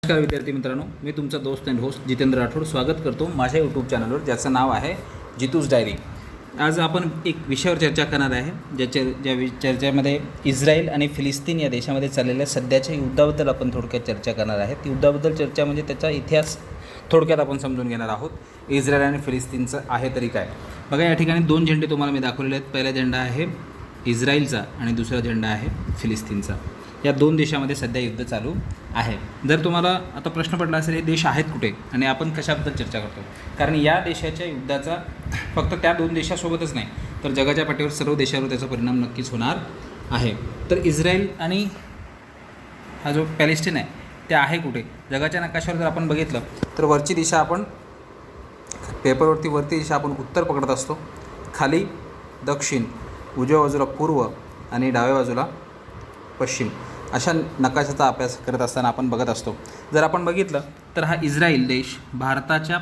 नमस्कार विद्यार्थी मित्रांनो, मी तुमचा दोस्त अँड होस्ट जितेंद्र राठोड स्वागत करतो माझ्या यूट्यूब चॅनलवर, ज्याचं नाव आहे जितूस डायरी. आज आपण एक विषयावर चर्चा करणार आहे, चर्चेमध्ये इस्रायल आणि फिलिस्तीन या देशामध्ये चाललेल्या सध्याच्या युद्धाबद्दल आपण थोडक्यात चर्चा करणार आहे. युद्धाबद्दल चर्चा म्हणजे त्याचा इतिहास थोडक्यात आपण समजून घेणार आहोत. इस्रायल आणि फिलिस्तीनचं आहे तरी काय. बघा, या ठिकाणी दोन झेंडे तुम्हाला मी दाखवलेले आहेत. पहिला झेंडा आहे इस्रायलचा आणि दुसरा झेंडा आहे फिलिस्तीनचा. या दोन देशामध्ये सध्या युद्ध चालू आहे. जर तुम्हाला आता प्रश्न पडला असेल हे देश आहेत कुठे आणि आपण कशाबद्दल चर्चा करतो, कारण या देशाच्या युद्धाचा फक्त त्या दोन देशासोबतच नाही तर जगाच्या पाठीवर सर्व देशावर त्याचा परिणाम नक्कीच होणार आहे. तर इस्रायल आणि हा जो पॅलेस्टाईन आहे ते आहे कुठे जगाच्या नकाशावर जर आपण बघितलं तर वरची दिशा आपण पेपरवरती वरती दिशा आपण उत्तर पकडत असतो, खाली दक्षिण, उजव्या बाजूला पूर्व आणि डाव्या बाजूला पश्चिम अशा नकाशाचा अभ्यास करत असताना आपण बघत असतो. जर आपण बघितलं तर हा इस्रायल देश भारताच्या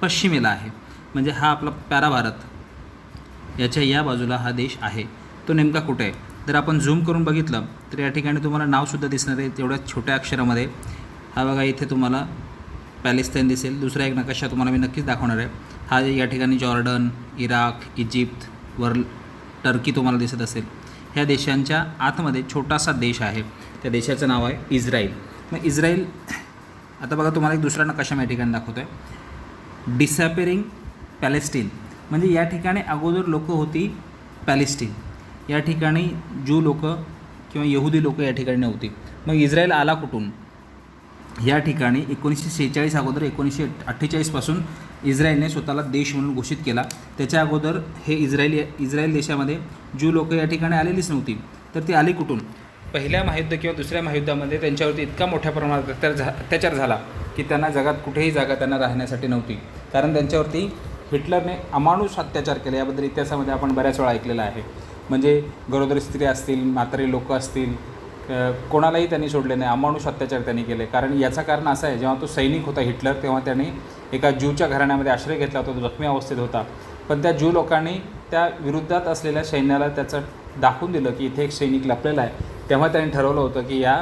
पश्चिमेला आहे, म्हणजे हा आपला प्यारा भारत याच्या या बाजूला हा देश आहे. तो नेमका कुठे आहे जर आपण झूम करून बघितलं तर या ठिकाणी तुम्हाला नावसुद्धा दिसणार आहे तेवढ्या छोट्या अक्षरामध्ये. हा बघा, इथे तुम्हाला पॅलेस्टाईन दिसेल. दुसरा एक नकाशा तुम्हाला मी नक्कीच दाखवणार आहे. हा या ठिकाणी जॉर्डन, इराक, इजिप्त टर्की तुम्हाला दिसत असेल. ह्या देशांच्या आतमध्ये छोटासा देश आहे, त्या देशाचं नाव आहे इस्रायल. मग इस्रायल आता बघा, तुम्हाला एक दुसरा नकाशा मी या ठिकाणी दाखवतो आहे. डिसॅपेरिंग पॅलेस्टीन, म्हणजे या ठिकाणी अगोदर लोकं होती पॅलेस्टीन, या ठिकाणी ज्यू लोक किंवा यहुदी लोक या ठिकाणी नव्हती. मग इस्रायल आला कुठून? या ठिकाणी 1946 अगोदर 1948पासून इस्रायलने स्वतःला देश म्हणून घोषित केला. त्याच्या अगोदर हे इस्रायल देशामध्ये ज्यू लोक या ठिकाणी आलेलीच नव्हती. तर ती आली कुठून? पहिल्या महायुद्ध किंवा दुसऱ्या महायुद्धामध्ये त्यांच्यावरती इतका मोठ्या प्रमाणात अत्याचार झाला की त्यांना जगात कुठेही जागा त्यांना राहण्यासाठी नव्हती, कारण त्यांच्यावरती हिटलरने अमानुष अत्याचार केले. याबद्दल इतिहासामध्ये आपण बऱ्याच वेळा ऐकलेलं आहे. म्हणजे गरोदर स्त्री असतील, म्हातारे लोक असतील, कोणालाही त्यांनी सोडले नाही, अमानुष अत्याचार त्यांनी केले. याचं कारण असं आहे, जेव्हा तो सैनिक होता हिटलर तेव्हा त्याने एका ज्यूच्या घराण्यामध्ये आश्रय घेतला होता. तो जखमी अवस्थेत होता, पण त्या ज्यू लोकांनी त्या विरुद्धात असलेल्या सैन्याला त्याचं दाखवून दिलं की इथे एक सैनिक लपलेला आहे. तेव्हा त्यांनी ठरवलं होतं की या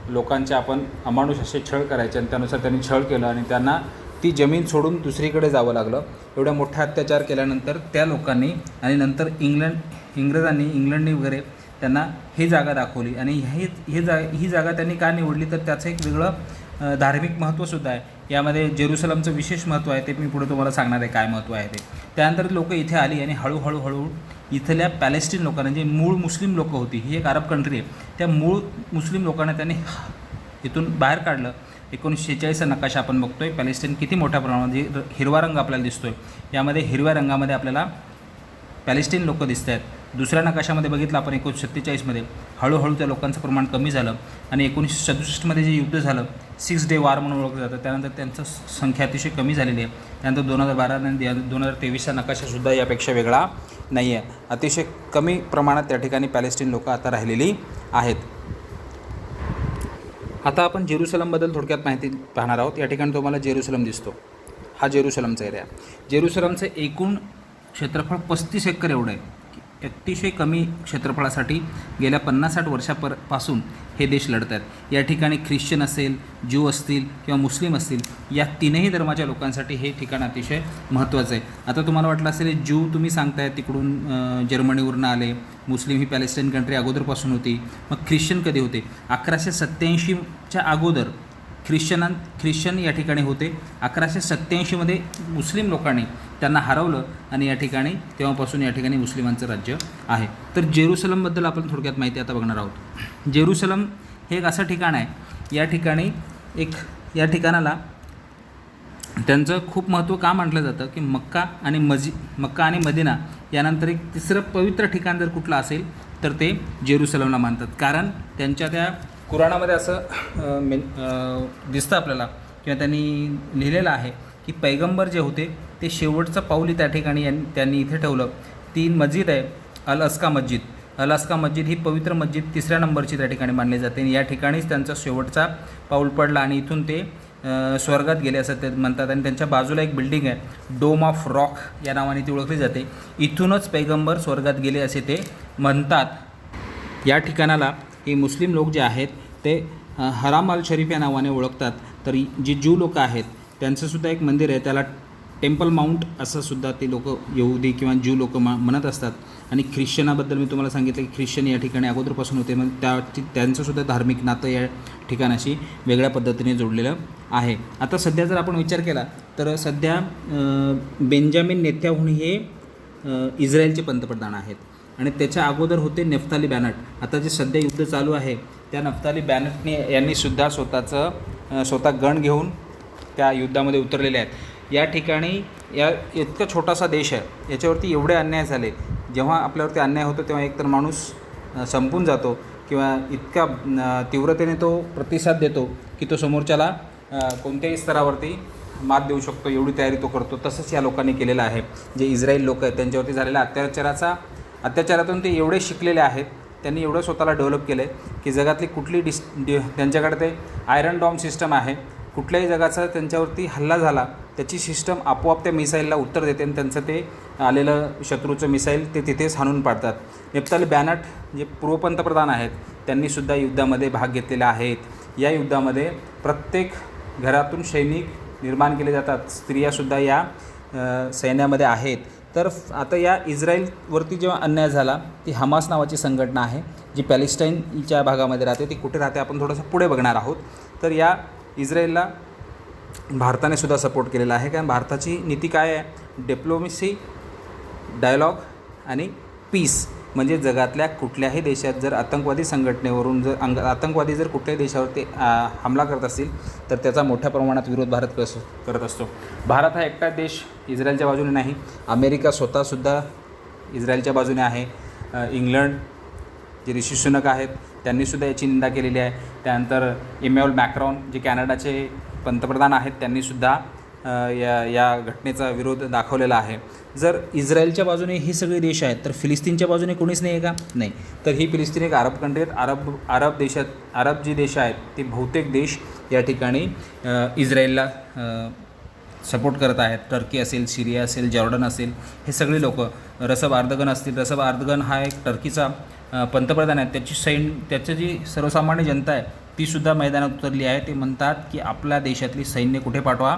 लोकांचे आपण अमानुष असे छळ करायचे, आणि त्यानुसार त्यांनी छळ केलं आणि त्यांना ती जमीन सोडून दुसरीकडे जावं लागलं. एवढ्या मोठा अत्याचार केल्यानंतर त्या लोकांनी आणि नंतर इंग्लंडने वगैरे त्यांना ही जागा दाखवली. आणि ही जागा त्यांनी का निवडली तर त्याचं एक वेगळं धार्मिक महत्त्वसुद्धा आहे. यामध्ये जेरुसलमचं विशेष महत्त्व आहे, ते मी पुढे तुम्हाला सांगणार आहे काय महत्त्व आहे ते. त्यानंतर लोकं इथे आली आणि हळूहळू इथल्या पॅलेस्टीन लोकांना, जे मूळ मुस्लिम लोकं होती, ही एक अरब कंट्री आहे, त्या मूळ मुस्लिम लोकांना त्यांनी इथून बाहेर काढलं. 1946चा नकाशा आपण बघतो आहे. पॅलेस्टाईन किती मोठ्या प्रमाणामध्ये हिरवा रंग आपल्याला दिसतो आहे, यामध्ये हिरव्या रंगामध्ये आपल्याला पॅलेस्टीन लोकं दिसत आहेत. दुसऱ्या नकाशामध्ये बघितलं आपण 1947मध्ये हळूहळू त्या लोकांचं प्रमाण कमी झालं आणि 1967मध्ये जे युद्ध झालं, 6 डे वॉर म्हणून ओळखलं जातं, त्यानंतर त्यांचं संख्या अतिशय कमी झालेली आहे. त्यानंतर 2012 आणि 2023चा नकाशासुद्धा यापेक्षा वेगळा नाही आहे. अतिशय कमी प्रमाणात त्या ठिकाणी पॅलेस्टीन लोकं आता राहिलेली आहेत. आता आपण जेरुसलमबद्दल थोडक्यात माहिती पाहणार आहोत. या ठिकाणी तुम्हाला जेरुसलम दिसतो, हा जेरुसलमचा एरिया. जेरुसलमचं एकूण क्षेत्रफळ 35 एकर एवढं आहे. अतिशय कमी क्षेत्रफळासाठी गेल्या 50-60 वर्षापासून हे देश लढत आहेत. या ठिकाणी ख्रिश्चन असेल, ज्यू असतील किंवा मुस्लिम असतील, या तीनही धर्माच्या लोकांसाठी हे ठिकाण अतिशय महत्त्वाचं आहे. आता तुम्हाला वाटलं असेल ज्यू तुम्ही सांगताय तिकडून जर्मनीवरून आले, मुस्लिम ही पॅलेस्टाईन कंट्री अगोदरपासून होती, मग ख्रिश्चन कधी होते? 1187च्या अगोदर ख्रिश्चन या ठिकाणी होते. 1187मध्ये मुस्लिम लोकांनी त्यांना हरवलं आणि या ठिकाणी तेव्हापासून या ठिकाणी मुस्लिमांचं राज्य आहे. तर जेरुसलमबद्दल आपण थोडक्यात माहिती आता बघणार आहोत. जेरुसलम हे एक असं ठिकाण आहे, या ठिकाणाला त्यांचं खूप महत्त्व का म्हटलं जातं की मक्का आणि मदिना यानंतर एक तिसरं पवित्र ठिकाण जर कुठलं असेल तर ते जेरुसलमला मानतात. कारण त्यांच्या त्या कुराणामध्ये असं दिसतं आपल्याला किंवा त्यांनी लिहिलेलं आहे की पैगंबर जे होते ते शेवटचं पाऊल त्या ठिकाणी त्यांनी इथे ठेवलं. ती मस्जिद आहे अल अस्का मस्जिद ही पवित्र मस्जिद 3ऱ्या नंबरची त्या ठिकाणी मानली जाते. या ठिकाणीच त्यांचा शेवटचा पाऊल पडला आणि इथून ते स्वर्गात गेले असं ते म्हणतात. आणि त्यांच्या बाजूला एक बिल्डिंग आहे, डोम ऑफ रॉक या नावाने ती ओळखली जाते. इथूनच पैगंबर स्वर्गात गेले असे ते म्हणतात. या ठिकाणाला हे मुस्लिम लोक जे आहेत ते हराम अल शरीफ या नावाने ओळखतात. तर जे ज्यू लोक आहेत त्यांचंसुद्धा एक मंदिर आहे, त्याला टेम्पल माउंट असं सुद्धा ते लोक यहुदी किंवा ज्यू लोक म्हणत असतात. आणि ख्रिश्चनाबद्दल मी तुम्हाला सांगितलं की ख्रिश्चन या ठिकाणी अगोदरपासून होते, मग त्यांचंसुद्धा धार्मिक नातं या ठिकाणाशी वेगळ्या पद्धतीने जोडलेलं आहे. आता सध्या जर आपण विचार केला तर सध्या बेंजामिन नेत्याहू हे इस्रायलचे पंतप्रधान आहेत आणि त्याच्या अगोदर होते नफ्ताली बॅनट. आता जे सध्या युद्ध चालू आहे त्या नफ्ताली बॅनटने यांनीसुद्धा स्वतः गण घेऊन त्या युद्धामध्ये उतरलेले आहेत. या ठिकाणी इतका छोटासा देश आहे, याच्यावरती एवढे अन्याय झाले. जेव्हा आपल्यावरती अन्याय होतो तेव्हा एकतर माणूस संपून जातो किंवा इतका तीव्रतेने तो प्रतिसाद देतो की तो समोरच्याला कोणत्याही स्तरावरती मात देऊ शकतो, एवढी तयारी तो करतो. तसंच या लोकांनी केलेलं आहे. जे इस्रायल लोक आहेत त्यांच्यावरती झालेल्या अत्याचारातून ते एवढे शिकलेले आहेत, त्यांनी एवढं स्वतःला डेव्हलप केलं आहे की जगातली कुठली त्यांच्याकडे ते आयरन डॉम सिस्टम आहे. कुठल्याही जगाचा त्यांच्यावरती हल्ला झाला त्याची सिस्टम आपोआप त्या मिसाईलला उत्तर देते आणि त्यांचं ते आलेलं शत्रूचं मिसाईल ते तिथेच हाणून पाडतात. नफ्ताली बॅनट जे पूर्व पंतप्रधान आहेत त्यांनीसुद्धा युद्धामध्ये भाग घेतलेला आहेत. या युद्धामध्ये प्रत्येक घरातून सैनिक निर्माण केले जातात, स्त्रियासुद्धा या सैन्यामध्ये आहेत. तर आता या इस्रायलवरती जेव्हा अन्याय झाला, ती हमास नावाची संघटना आहे जी पॅलेस्टाईनच्या भागामध्ये राहते. ती कुठे राहते आपण थोडंसं पुढे बघणार आहोत. तर या इस्रायलला भारताने सुद्धा सपोर्ट केलेला आहे, कारण भारताची नीती काय आहे, डिप्लोमसी, डायलॉग आणि पीस. म्हणजे जगातल्या कुठल्याही देशात जर आतंकवादी संघटनेवरून आतंकवादी जर कुठल्याही देशावरती हमला करत असतील तर त्याचा मोठ्या प्रमाणात विरोध भारत करत असतो. भारत हा एकटा देश इस्रायलच्या बाजूने नाही, अमेरिका स्वतःसुद्धा इस्रायलच्या बाजूने आहे. इंग्लंड जे ऋषी सुनक आहेत त्यांनीसुद्धा याची निंदा केलेली आहे. त्यानंतर इमॅन्युएल मॅक्रॉन जे कॅनडाचे पंतप्रधान आहेत त्यांनीसुद्धा या घटनेचा विरोध दाखवलेला आहे. जर इस्रायलच्या बाजूने ही सगळे देश आहेत तर फिलिस्तीनच्या बाजूने कोणीच नाही आहे का? नाही. तर ही फिलिस्तीन एक अरब कंट्री आहेत. अरब जी देश आहेत ते बहुतेक देश या ठिकाणी इस्रायलला सपोर्ट करत आहेत. टर्की असेल, सिरिया असेल, जॉर्डन असेल, हे सगळे लोक. रसब अर्दगन असतील, रसब अर्दगन हा एक टर्कीचा पंतप्रधान आहे. त्याची जी सर्वसामान्य जनता आहे तीसुद्धा मैदानात उतरली आहे. ते म्हणतात की आपल्या देशातली सैन्य कुठे पाठवा,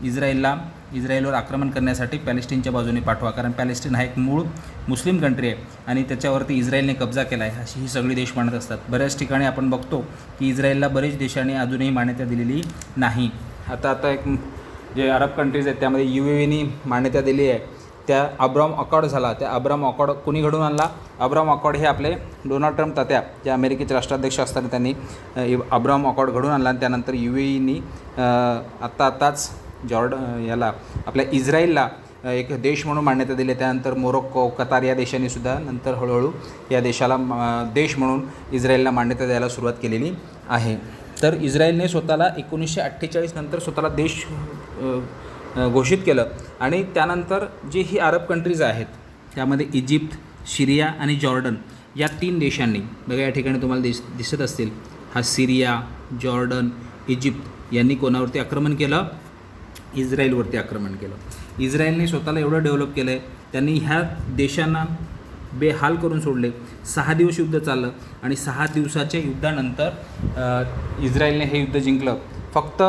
इस्रायलवर आक्रमण करण्यासाठी पॅलेस्टीनच्या बाजूने पाठवा, कारण पॅलेस्टीन हा एक मूळ मुस्लिम कंट्री आहे आणि त्याच्यावरती इस्रायलने कब्जा केला आहे, अशी ही सगळी देश म्हणत असतात. बऱ्याच ठिकाणी आपण बघतो की इस्रायलला बरेच देशांनी अजूनही मान्यता दिलेली नाही. आता एक जे अरब कंट्रीज आहेत त्यामध्ये UAEनी मान्यता दिली आहे. त्या अब्राम अकॉर्ड झाला. त्या अब्राम अकॉर्ड कोणी घडून आणला? अब्राम अकॉर्ड हे आपले डोनाल्ड ट्रम्प तात्या जे अमेरिकेचे राष्ट्राध्यक्ष असताना त्यांनी अब्राम अकॉर्ड घडून आणला आणि त्यानंतर UAEनी आत्ताच याला आपल्या इस्रायलला एक देश म्हणून मान्यता दिली. त्यानंतर मोरोक्को, कतार या देशांनीसुद्धा नंतर हळूहळू या देशाला देश म्हणून इस्रायलला मान्यता द्यायला सुरुवात केलेली आहे. तर इस्रायलने स्वतःला 1948 नंतर स्वतःला देश घोषित केलं आणि त्यानंतर जे ही अरब कंट्रीज आहेत त्यामध्ये इजिप्त, सिरिया आणि जॉर्डन या 3 देशांनी, बघा या ठिकाणी तुम्हाला दिसत असतील, हा सिरिया, जॉर्डन, इजिप्त यांनी कोणावरती आक्रमण केलं? इस्रायलवरती आक्रमण केलं. इस्रायलने स्वतःला एवढं डेव्हलप केलं आहे, त्यांनी ह्या देशांना बेहाल करून सोडले. 6 दिवस युद्ध चाललं आणि 6 दिवसाच्या युद्धानंतर इस्रायलने हे युद्ध जिंकलं. फक्त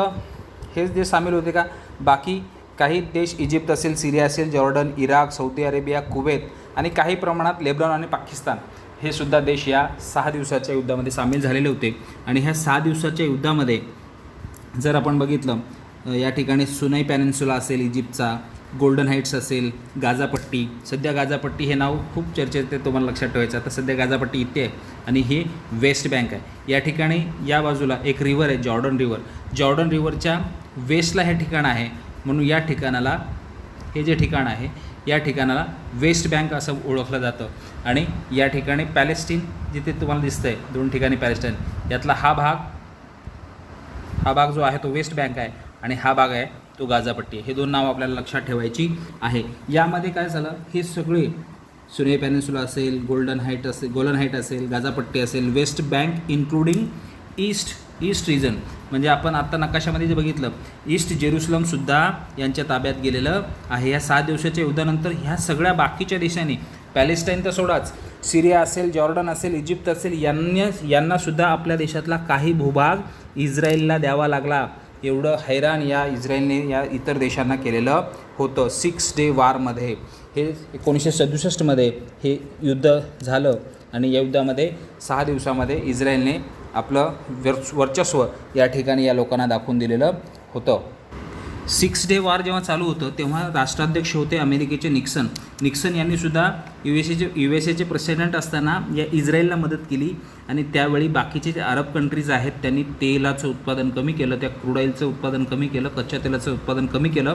हेच देश सामील होते का? बाकी काही देश, इजिप्त असेल, सिरिया असेल, Jordan, Iraq, Saudi Arabia, Kuwait आणि काही प्रमाणात लेबनॉन आणि पाकिस्तान हे सुद्धा देश या 6 दिवसाच्या युद्धामध्ये सामील झालेले होते. आणि ह्या 6 दिवसाच्या युद्धामध्ये जर आपण बघितलं, या ठिकाणी सुनाई पॅनिन्सुला असेल इजिप्तचा, गोल्डन हाईट्स असेल, गाझापट्टी. सध्या गाझापट्टी हे नाव खूप चर्चेत आहे, तुम्हाला लक्षात ठेवायचं. आता सध्या गाझापट्टी इथे आहे आणि ही वेस्ट बँक आहे. या ठिकाणी या बाजूला एक रिव्हर आहे, जॉर्डन रिव्हर. जॉर्डन रिव्हरच्या वेस्टला हे ठिकाण आहे, म्हणून या ठिकाणाला, हे जे ठिकाण आहे या ठिकाणाला वेस्ट बँक असं ओळखलं जातं. आणि या ठिकाणी पॅलेस्टीन जिथे तुम्हाला दिसतं आहे 2 ठिकाणी पॅलेस्टाईन, यातला हा भाग जो आहे तो वेस्ट बँक आहे आणि हा भाग आहे तो गाझापट्टी. हे 2 नावं आपल्याला लक्षात ठेवायची आहे. यामध्ये काय झालं, हे सगळे सुनाई पॅनिन्सुला असेल, गोल्डन हाईट असेल, गाझापट्टी असेल, west bank including east region, म्हणजे आपण आत्ता नकाशामध्ये जे बघितलं, ईस्ट जेरुसलमसुद्धा यांच्या ताब्यात गेलेलं आहे. या 6 दिवसाच्या युद्धानंतर ह्या सगळ्या बाकीच्या देशांनी, पॅलेस्टाईन तर सोडाच, सिरिया असेल, जॉर्डन असेल, इजिप्त असेल, यांनासुद्धा आपल्या देशातला काही भूभाग इस्रायलला द्यावा लागला. एवढं हैराण या इस्रायलने या इतर देशांना केलेलं होतं. 6 डे वॉरमध्ये हे 1967मध्ये हे युद्ध झालं आणि या युद्धामध्ये 6 दिवसामध्ये इस्रायलने आपलं वर्चस्व या ठिकाणी या लोकांना दाखवून दिलेलं होतं. 6 डे वॉर जेव्हा चालू होतं तेव्हा राष्ट्राध्यक्ष होते अमेरिकेचे निक्सन यांनीसुद्धा यू एस एचे प्रेसिडेंट असताना या इस्रायलला मदत केली आणि त्यावेळी बाकीचे जे अरब कंट्रीज आहेत त्यांनी तेलाचं उत्पादन कमी केलं, त्या क्रूड ऑइलचं उत्पादन कमी केलं, कच्च्या तेलाचं उत्पादन कमी केलं.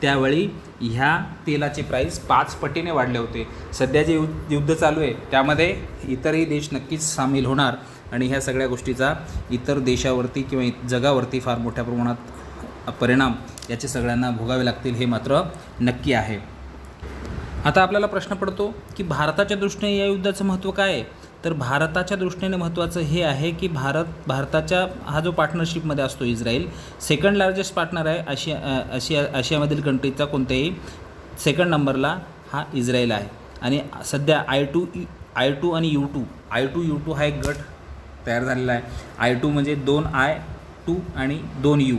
त्यावेळी ह्या तेलाचे प्राईस 5 पटीने वाढले होते. सध्या जे युद्ध चालू आहे त्यामध्ये इतरही देश नक्कीच सामील होणार आणि ह्या सगळ्या गोष्टीचा इतर देशावरती किंवा जगावरती फार मोठ्या प्रमाणात परिणाम याचे सगळ्यांना भोगावे लागतील, हे मात्र नक्की आहे. आता आपल्याला प्रश्न पडतो की भारताच्या दृष्टीने या युद्धाचं महत्त्व काय आहे. तर भारताच्या दृष्टीने महत्त्वाचं हे आहे की भारताच्या हा जो पार्टनरशिपमध्ये असतो इस्रायल, सेकंड लार्जेस्ट पार्टनर आहे आशियामधील कंट्रीचा. कोणत्याही सेकंड नंबरला हा इस्रायल आहे आणि सध्या I2 आणि U2 हा एक गट तयार झालेला आहे. I2 म्हणजे 2I2 आणि 2U.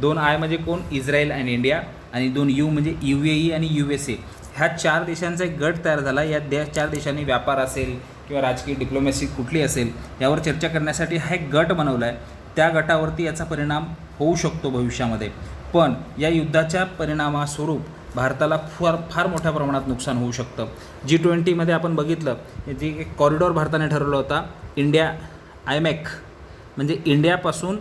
2I म्हणजे कोण? इस्रायल आणि इंडिया, आणि 2U म्हणजे UAE आणि USA. ह्या 4 देशांचा एक गट तयार झाला. या 4 देशांनी व्यापार असेल किंवा राजकीय डिप्लोमॅसी कुठली असेल यावर चर्चा करण्यासाठी हा एक गट बनवला आहे. त्या गटावरती याचा परिणाम होऊ शकतो भविष्यामध्ये. पण या युद्धाच्या परिणामास्वरूप भारताला फार मोठ्या प्रमाणात नुकसान होऊ शकतं. G20मध्ये आपण बघितलं जी एक कॉरिडॉर भारताने ठरवला होता, इंडिया IMEC, म्हणजे इंडियापासून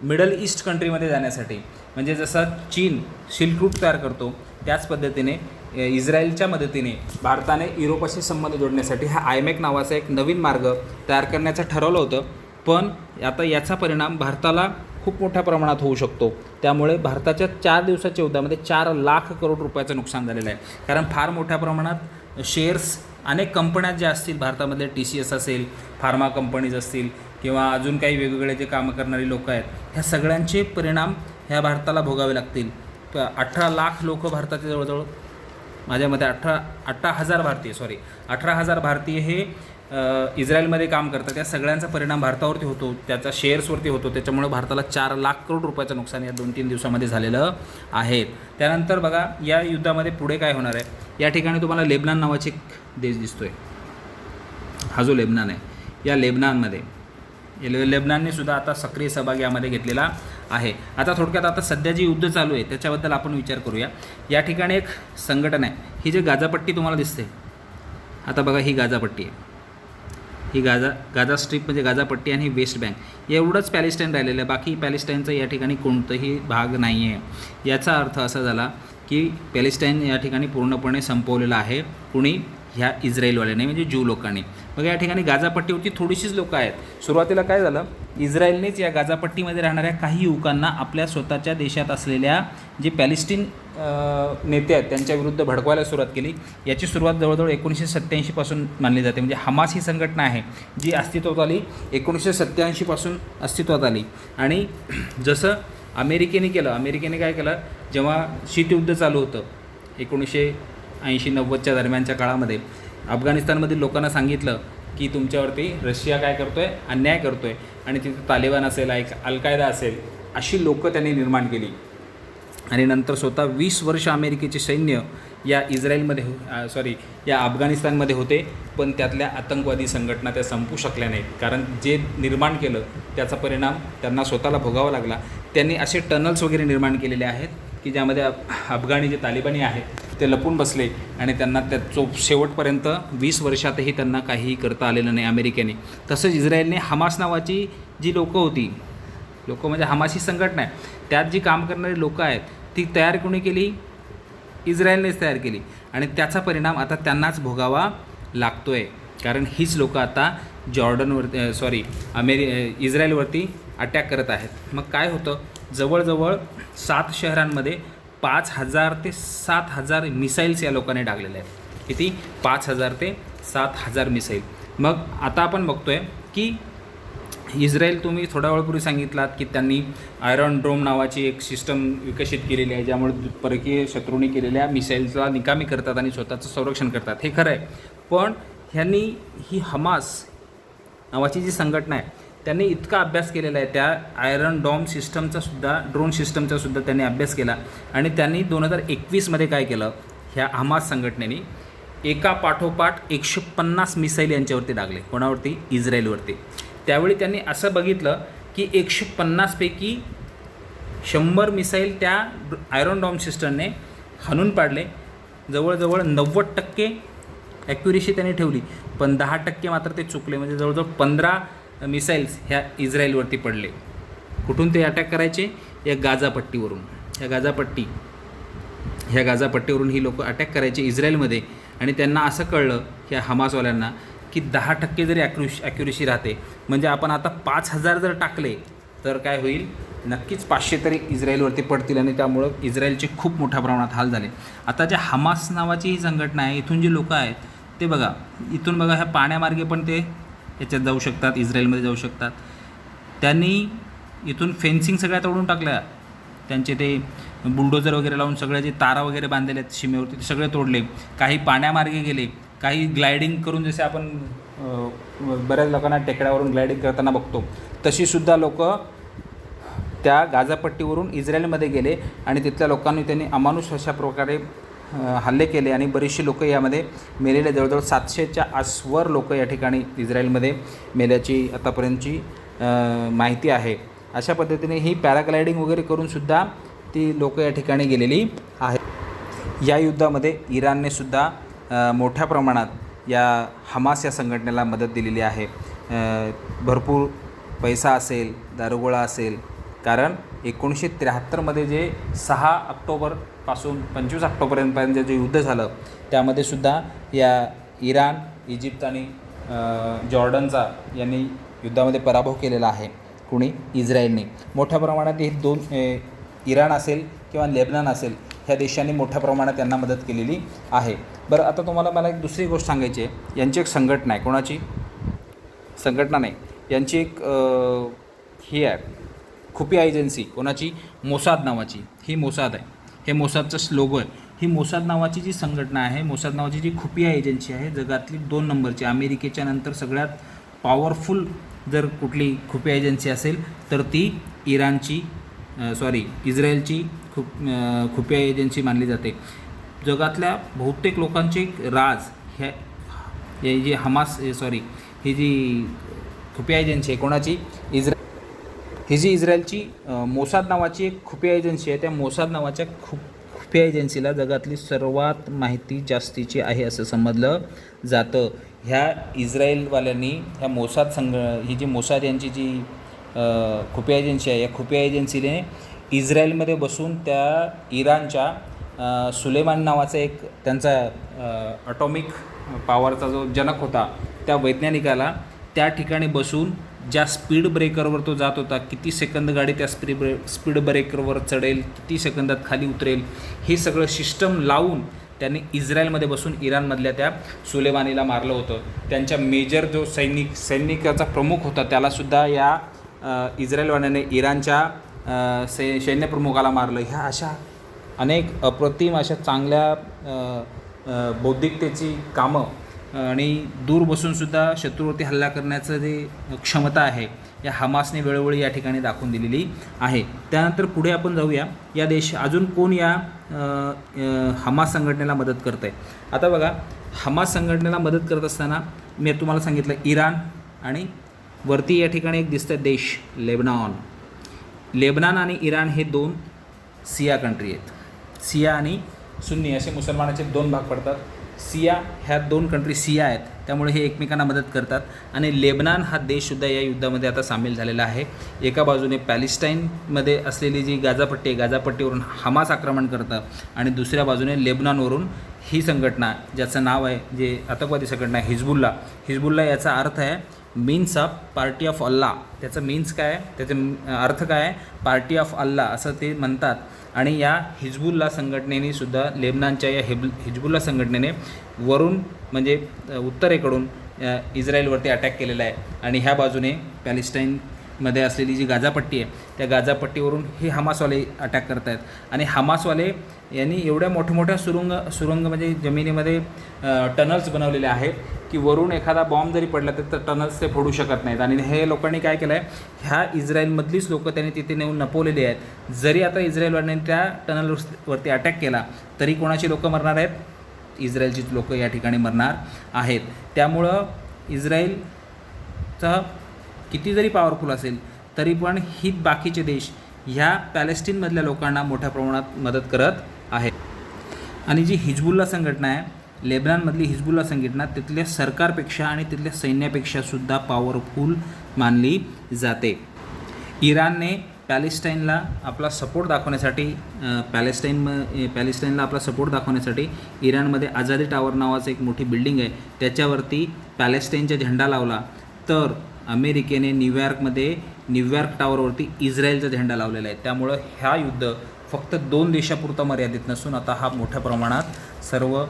मिडल ईस्ट कंट्रीमध्ये जाण्यासाठी. म्हणजे जसा चीन सिल्क रूट तयार करतो त्याच पद्धतीने इस्रायलच्या मदतीने भारताने युरोपाशी संबंध जोडण्यासाठी हा IMEC नावाचा एक नवीन मार्ग तयार करण्याचं ठरवलं होतं. पण आता याचा परिणाम भारताला खूप मोठ्या प्रमाणात होऊ शकतो. त्यामुळे भारताच्या 4 दिवसाच्या युद्धामध्ये 4 लाख करोड रुपयाचं नुकसान झालेलं आहे. कारण फार मोठ्या प्रमाणात शेअर्स अनेक कंपन्या ज्या असतील भारतामधले, TCS असेल, फार्मा कंपनीज असतील किंवा अजून काही वेगवेगळे जे कामं करणारी लोकं आहेत, ह्या सगळ्यांचे परिणाम ह्या भारताला भोगावे लागतील. 18 लाख लोक भारताचे जवळजवळ माझ्या मते 18,000 भारतीय हे इस्रायलमध्ये काम करतात. त्या सगळ्यांचा परिणाम भारतावरती होतो, त्याचा शेअर्सवरती होतो. त्याच्यामुळे भारताला 4 लाख करोड रुपयाचं नुकसान या 2-3 दिवसामध्ये झालेलं आहे. त्यानंतर बघा या युद्धामध्ये पुढे काय होणार आहे. या ठिकाणी तुम्हाला लेबनान नावाचे एक देश दिसतोय. हा जो लेबनान आहे, या लेबनानने सुद्धा आता सक्रिय सहभाग यामध्ये घेतलेला आहे. आता थोडक्यात आता सध्या जी युद्ध चालू आहे त्याच्याबद्दल आपण विचार करूया. या ठिकाणी एक संघटना आहे, ही जी गाझापट्टी तुम्हाला दिसते. आता बघा ही गाझापट्टी आहे, ही गाझा स्ट्रीप म्हणजे गाझापट्टी आणि ही वेस्ट बँक. एवढंच पॅलेस्टाईन राहिलेलं आहे. बाकी पॅलेस्टाईनचं या ठिकाणी कोणतंही भाग नाही आहे. याचा अर्थ असा झाला की पॅलेस्टाईन या ठिकाणी पूर्णपणे संपवलेलं आहे. कुणी? ह्या इस्रायलवाल्याने, म्हणजे ज्यू लोकांनी. मग या ठिकाणी गाझापट्टीवरती थोडीशीच लोकं आहेत. सुरुवातीला काय झालं, इस्रायलनेच या गाझापट्टीमध्ये राहणाऱ्या काही युवकांना आपल्या स्वतःच्या देशात असलेल्या जे पॅलेस्टीन नेते आहेत त्यांच्याविरुद्ध भडकवायला सुरुवात केली. याची सुरुवात जवळजवळ 1987 पासून मानली जाते. म्हणजे हमास ही संघटना आहे जी अस्तित्वात आली 1987 पासून अस्तित्वात आली. आणि जसं अमेरिकेने काय केलं, जेव्हा शीतयुद्ध चालू होतं 1980-90च्या दरम्यानच्या काळामध्ये, अफगाणिस्तानमधील लोकांना सांगितलं की तुमच्यावरती रशिया काय करतो आहे, अन्याय करतो आहे. आणि तिथं तालिबान असेल, अल-कायदा असेल, अशी लोकं त्यांनी निर्माण केली. आणि नंतर स्वतः 20 वर्ष अमेरिकेचे सैन्य या या अफगाणिस्तानमध्ये होते. पण त्यातल्या आतंकवादी संघटना त्या संपू शकल्या नाहीत. कारण जे निर्माण केलं त्याचा परिणाम त्यांना स्वतःला भोगावा लागला. त्यांनी असे टनल्स वगैरे निर्माण केलेले आहेत की ज्यामध्ये अफगाणी जे तालिबानी आहेत ते लपून बसले आणि त्यांना शेवटपर्यंत 20 वर्षातही त्यांना काहीही करता आलेलं नाही अमेरिकेने. तसंच इस्रायलने हमास नावाची जी लोकं म्हणजे हमास ही संघटना आहे, त्यात जी काम करणारी लोकं आहेत ती तयार कोणी केली? इस्रायलनेच तयार केली. आणि त्याचा परिणाम आता त्यांनाच भोगावा लागतो आहे. कारण हीच लोकं आता इस्रायलवरती अटॅक करत आहेत. मग काय होतं, जवळजवळ 7 शहरांमध्ये 5,000 ते 7,000 मिसाईल्स या लोकांनी टाकलेल्या आहेत. किती? 5,000 ते 7,000 मिसाईल. मग आता आपण बघतोय की इस्रायल, तुम्ही थोड्या वेळापूर्वी सांगितलात की त्यांनी आयरॉन ड्रोम नावाची एक सिस्टम विकसित केलेली आहे, ज्यामुळे परकीय शत्रूंनी केलेल्या मिसाईल्सला निकामी करतात आणि स्वतःचं संरक्षण करतात. हे खरं आहे. पण ह्यांनी ही हमास नावाची जी संघटना आहे त्यांनी इतका अभ्यास केलेला आहे, त्या आयरन डॉम सिस्टमचासुद्धा, ड्रोन सिस्टमचासुद्धा त्यांनी अभ्यास केला आणि त्यांनी 2021मध्ये काय केलं, ह्या हमास संघटनेने एका पाठोपाठ 150 मिसाईल यांच्यावरती डागले. कोणावरती? इस्रायलवरती. त्यावेळी त्यांनी असं बघितलं की 150 पैकी 100 मिसाईल त्या आयरन डॉम सिस्टमने हाणून पाडले. जवळजवळ 90% ॲक्युरेसी त्यांनी ठेवली, पण 10% मात्र ते चुकले. म्हणजे जवळजवळ 15 मिसाईल्स ह्या इस्रायलवरती पडले. कुठून ते अटॅक करायचे? या गाझापट्टीवरून. ह्या गाझापट्टीवरून ही लोक अटॅक करायचे इस्रायलमध्ये. आणि त्यांना असं कळलं की हमासवाल्यांना की 10% जरी ॲक्युरेसी राहते, म्हणजे आपण आता 5000 जर टाकले तर काय होईल, नक्कीच 500 तरी इस्रायलवरती पडतील. आणि त्यामुळं इस्रायलचे खूप मोठ्या प्रमाणात हाल झाले. आता ज्या हमास नावाची ही संघटना आहे, इथून जे लोक आहेत ते बघा, इथून बघा, ह्या पाण्यामार्गे पण ते याच्यात जाऊ शकतात, इस्रायलमध्ये जाऊ शकतात. त्यांनी इथून फेन्सिंग सगळ्या तोडून टाकल्या. त्यांचे ते बुलडोजर वगैरे लावून सगळ्या जे तारा वगैरे बांधलेले आहेत सीमेवरती ते सगळे तोडले. काही पाण्यामार्गे गेले, काही ग्लायडिंग करून, जसे आपण बऱ्याच लोकांना टेकड्यावरून ग्लायडिंग करताना बघतो, तशीसुद्धा लोक त्या गाझापट्टीवरून इस्रायलमध्ये गेले आणि तिथल्या लोकांनी त्यांनी अमानुष अशा प्रकारे हल्ले केले आणि बरीचशी लोकं यामध्ये मेलेले. जवळजवळ 700च्या आसवर लोक या ठिकाणी इस्रायलमध्ये मेल्याची आतापर्यंतची माहिती आहे. अशा पद्धतीने ही पॅराग्लायडिंग वगैरे करूनसुद्धा ती लोकं या ठिकाणी गेलेली आहेत. या युद्धामध्ये इराणने सुद्धा मोठ्या प्रमाणात या हमास या संघटनेला मदत दिलेली आहे. भरपूर पैसा असेल, दारुगोळा असेल, कारण 1973मध्ये जे 6 ऑक्टोबरपासून 25 ऑक्टोबरपर्यंत जे युद्ध झालं त्यामध्ये सुद्धा या इराण, इजिप्त आणि जॉर्डनचा यांनी युद्धामध्ये पराभव केलेला आहे. कुणी? इस्रायलने. मोठ्या प्रमाणात हे दोन, इराण असेल किंवा लेबनॉन असेल, ह्या देशांनी मोठ्या प्रमाणात त्यांना मदत केलेली आहे. बरं, आता तुम्हाला मला एक दुसरी गोष्ट सांगायची आहे. यांची एक संघटना आहे. कोणाची संघटना? नाही, यांची एक ही आहे, खुफिया एजन्सी. कोणाची? मोसाद नावाची. ही मोसाद आहे, हे मोसादचं लोगो आहे. ही मोसाद नावाची जी संघटना आहे, मोसाद नावाची जी खुफिया एजन्सी आहे, जगातली 2 नंबरची, अमेरिकेच्या नंतर सगळ्यात पॉवरफुल जर कुठली खुफिया एजन्सी असेल तर ती इस्रायलची खुफिया एजन्सी मानली जाते. जगातल्या बहुतेक लोकांचे राज ही जी खुफिया एजन्सी आहे, कोणाची? ही जी इस्रायलची मोसाद नावाची एक खुफिया एजन्सी आहे, त्या मोसाद नावाच्या खुफिया एजन्सीला जगातली सर्वात माहिती जास्तीची आहे असं समजलं जातं. ह्या इस्रायलवाल्यांनी ह्या ही जी मोसाद यांची जी खुफिया एजन्सी आहे, या खुफिया एजन्सीने इस्रायलमध्ये बसून त्या इराणच्या सुलेमान नावाचा एक त्यांचा ॲटॉमिक पॉवरचा जो जनक होता, त्या वैज्ञानिकाला त्या ठिकाणी बसून ज्या स्पीड ब्रेकरवर तो जात होता, किती सेकंद गाडी त्या स्पीड ब्रेकरवर चढेल, किती सेकंदात खाली उतरेल, हे सगळं सिस्टम लावून त्यांनी इस्रायलमध्ये बसून इराणमधल्या त्या सुलेमानीला मारलं होतं. त्यांच्या मेजर जो सैनिकाचा प्रमुख होता त्यालासुद्धा या इस्रायलवाल्याने इराणच्या सैन्यप्रमुखाला मारलं. ह्या अशा अनेक अप्रतिम अशा चांगल्या बौद्धिकतेची कामं आणि दूर बसूनसुद्धा शत्रूवरती हल्ला करण्याचं जे क्षमता आहे, या हमासने वेळोवेळी या ठिकाणी दाखवून दिलेली आहे. त्यानंतर पुढे आपण जाऊया, या अजून कोण या हमास संघटनेला मदत करत आहे. आता बघा, हमास संघटनेला मदत करत असताना मी तुम्हाला सांगितलं इराण आणि वरती या ठिकाणी एक दिसतं देश लेबनॉन आणि इराण हे 2 सिया कंट्री आहेत. सिया आणि सुन्नी असे मुसलमानाचे 2 भाग पडतात. सिया ह्या 2 कंट्री सिया आहेत, त्यामुळे हे एकमेकांना मदत करतात. आणि लेबनॉन हा देशसुद्धा या युद्धामध्ये आता सामील झालेला आहे. एका बाजूने पॅलेस्टाईनमध्ये असलेली जी गाझापट्टी आहे, गाझापट्टीवरून हमास आक्रमण करतं आणि दुसऱ्या बाजूने लेबनॉनवरून ही संघटना, ज्याचं नाव आहे, जे आतंकवादी संघटना आहे, हिजबुल्ला याचा अर्थ आहे means of party of Allah. त्याचं मीन्स काय आहे, त्याचा अर्थ काय आहे, पार्टी ऑफ अल्लाह असं ते म्हणतात. आणि या हिजबुल्ला संघटनेने सुद्धा लेबनॉनच्या या हिजबुल्ला संघटनेने वरून म्हणजे उत्तरेकडून इस्रायलवरती अटॅक केलेला आहे. आणि ह्या बाजूने पॅलेस्टाईनमध्ये असलेली जी गाझापट्टी आहे, त्या गाझापट्टीवरून हे हमासवाले अटॅक करत आहेत. आणि हमासवाले यांनी एवढ्या मोठ्या सुरुंग म्हणजे जमिनीमध्ये टनल्स बनवलेले आहेत की वरून एखादा बॉम्ब जरी पडला तर टनल्स ते फोडू शकत नाहीत. आणि हे लोकांनी काय केलं आहे, ह्या इस्रायलमधलीच लोकं त्यांनी तिथे नेऊन लपवलेली आहेत. जरी आता इस्रायलवाल्यांनी त्या टनलवरती अटॅक केला तरी कोणाची लोकं मरणार आहेत, इस्रायलचीच लोकं या ठिकाणी मरणार आहेत. त्यामुळं इस्रायलचा किती जरी पॉवरफुल असेल तरी पण ही बाकीचे देश ह्या पॅलेस्टीनमधल्या लोकांना मोठ्या प्रमाणात मदत करत आहेत. आणि जी हिजबुल्ला संघटना आहे, लेबनॉनमधली हिजबुल्ला संघटना तिथल्या सरकारपेक्षा आणि तिथल्या सैन्यापेक्षासुद्धा पॉवरफुल मानली जाते. इराणने पॅलेस्टाईनला आपला सपोर्ट दाखवण्यासाठी पॅलेस्टाईनला आपला सपोर्ट दाखवण्यासाठी इराणमध्ये आझादी टावर नावाचं एक मोठी बिल्डिंग आहे, त्याच्यावरती पॅलेस्टाईनचा झेंडा लावला. तर अमेरिकेने न्यूयॉर्क टावरवरती इस्रायलचा झेंडा लावलेला आहे. त्यामुळं हा युद्ध फक्त 2 देशापुरता मर्यादित नसून आता हा मोठ्या प्रमाणात सर्व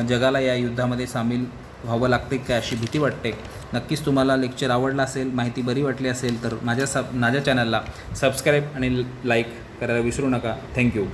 जगाला या युद्धामध्ये सामील व्हावं लागते काय अशी भीती वाटते. नक्कीच तुम्हाला लेक्चर आवडला असेल, माहिती बरी वाटली असेल तर माझ्या चॅनलला सबस्क्राईब आणि लाईक करायला विसरू नका. थँक्यू.